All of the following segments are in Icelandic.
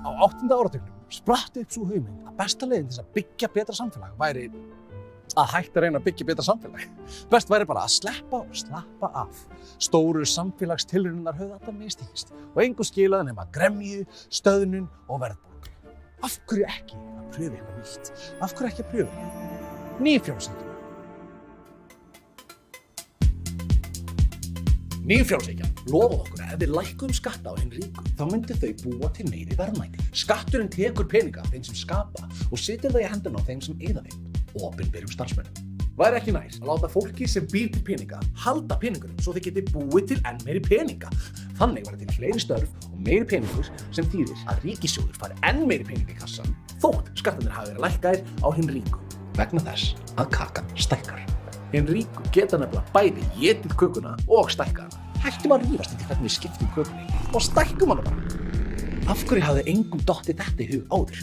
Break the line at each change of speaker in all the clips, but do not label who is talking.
Á 8. áratugnum spratt upp sú hugmynd að besta leiðin til að byggja betra samfélag væri að hætta að reyna að byggja betra samfélag. Best væri bara að sleppa og slappa af. Stóru samfélagstilraunarinnar höfðu alltaf mistekist og engu skilaði nema gremju, stöðnun og verðbólgu. Af hverju ekki að pröfa eitthvað nýtt? Af hverju ekki að pröfa nýfrjálshyggju? Nýfrjálshyggjan lofaði okkur að ef við lækkuðum skatta á hinn ríku, þá myndu þau búa til meiri verðmæti. Skatturinn tekur peninga af þeim sem skapa og setur það í hendurnar á þeim sem eyða þeim, opinberum starfsmönnum. Væri ekki nær að láta fólki sem býr til peninga halda peningunum svo þeir geti búið til enn meiri peninga. Þannig væri til fleiri störf og meiri peningur sem þýðir að ríkissjóður fari enn meiri pening í kassann þótt skattarnir hafi verið lækkaðir á hinn ríku vegna þess að kakan stækkar. Hinn ríku geta nefnilega bæði étið kökuna og stækkað hana. Hættum að rífast til hvernig við skiptum kökunni og stækkum hana bara. Af hverju hafði engum dottið þetta í hug áður?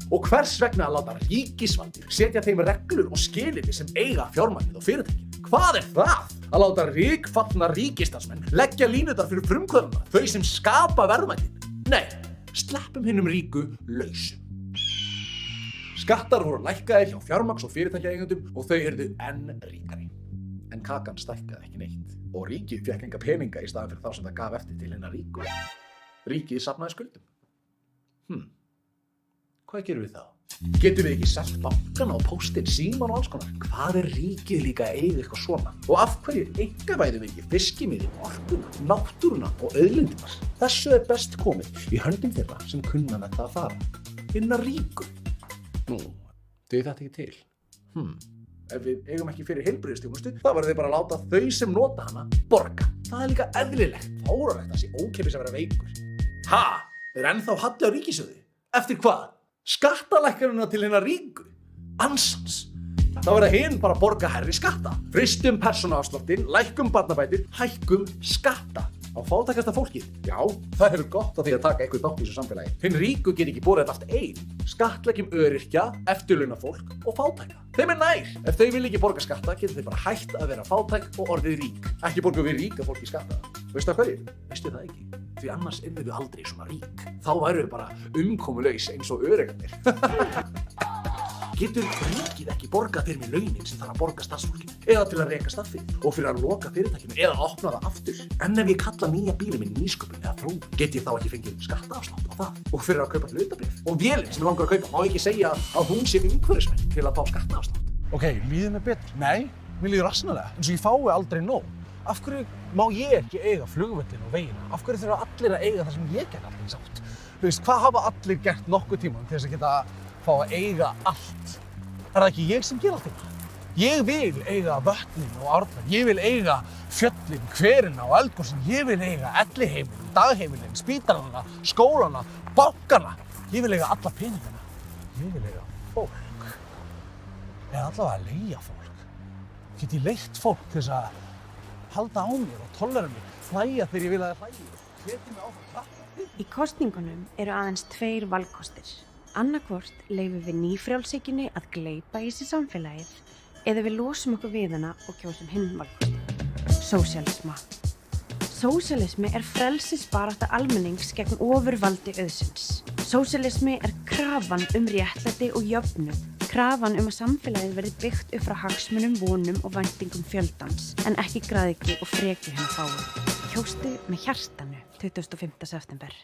Og hvers vegna að láta ríkisvaldið setja þeim reglur og skilyrði sem eiga fjármagnið og fyrirtækin? Hvað er það? Að láta ríkfallna ríkisstarfsmenn leggja línurnar fyrir frumkvöðlana, þau sem skapa verðmætin? Nei, sleppum hinnum ríku lausum. Skattar voru lækkaðir hjá fjármagns- og fyrirtækjaeigendum og þau yrðu enn ríkari. En kakan stækkaði ekki neitt og ríkið fékk enga peninga í staðinn fyrir þá sem það gaf eftir til hinna ríku. Ríkið safnaði skuldum. Hvað gerum við þá? Getum við ekki selt bankana og póstinn, síman og alls konar? Hvað er ríkið líka að eiga eitthvað svona? Og af hverju einkavæðum við ekki fiskimiðin, orkuna, náttúruna og auðlindirnar? Þessu er best komið í höndum þeirra sem kunna með það að fara. Hinna ríku. Nú, duð þetta ekki til? Ef við eigum ekki fyrir heilbrigðisþjónustu, þá verðum við bara að láta þau sem nota hana borga. Það er líka eðlilegt. Fáránlegt að sé ókeypis að vera veikur. Ha? Er ennþá halli á ríkissjóði? Eftir hvað? Skattalækkanina til hinna ríku? Ansans. Þá verða hinn bara að borga hærri skatta. Frystum persónuafsláttinn, lækkum barnabætur, hækkum skatta á fátækasta fólkið. Já, það hefur gott að því að taka eitthvað þátt í þessu samfélagi. Hinn ríku get ekki borið þetta allt ein. Skattleggjum öryrkja, eftirlaunafólk og fátæka. Þeim er nær. Ef þau vilja ekki borga skatta, geta þau bara hætt að vera fátæk og orðið rík. Ekki borgum við ríka fólki skatta. Veistu af hverju? Veistu það ekki? Því annars yrðum við aldrei svona rík. Þá værum við bara umkomulaus eins og öryrkjarnir. Getur ríkið ekki borgað fyrir mig launin sem þarf að borga starfsfólkinu? Eða til að reka starfið og fyrir að loka fyrirtækinu eða opna það aftur? En ef ég kalla nýja bílinn minn nýsköpun eða þróun, get ég þá ekki fengið skattaafslátt á það? Og fyrir að kaupa hlutabréf? Og vélinn sem ég langar að kaupa, má ekki segja að hún sé umhverfisvæn til að fá skattaafslátt? Ok, líður mér betur? Nei, mér líður rassnalega, eins og ég fái aldrei nóg. Af hverju má ég ekki eiga flugvöllinn og vegina? Af hverju þurfa allir að eiga það sem ég get allir sátt? Þú veist, hvað hafa allir gert nokkuð tímann til þess að geta fá að eiga allt? Er það ekki ég sem ger allt þetta? Ég vil eiga vötnin og árnar, ég vil eiga fjöllin, hverina og eldgosin, ég vil eiga elliheimilin, dagheimilin, spítalana, skólana, bankana. Ég vil eiga alla peningana. Ég vil eiga fólk. Eða allavega leigja fólk. Get ég leitt fólk til þess að halda á mér og tollera mig, hlæja þegar ég vil að það hlægi, hvetja mig áfram klappa.
Í kosningunum eru aðeins 2 valkostir. Annarkvort leyfum við nýfrjálshyggjunni að gleypa í sig samfélagið eða við losum okkur við hana og kjósum hinn valkostin. Sósíalisma. Sósíalismi er frelsisbarátta almennings gegn ofurvaldi auðsins. Sósíalismi er krafan réttlæti og jöfnuð. Krafan að samfélagið verði byggt upp frá hagsmunum, vonum og væntingum fjöldans, en ekki græðgi og frekju hinna fáu. Kjóstu með hjartanu 25. september.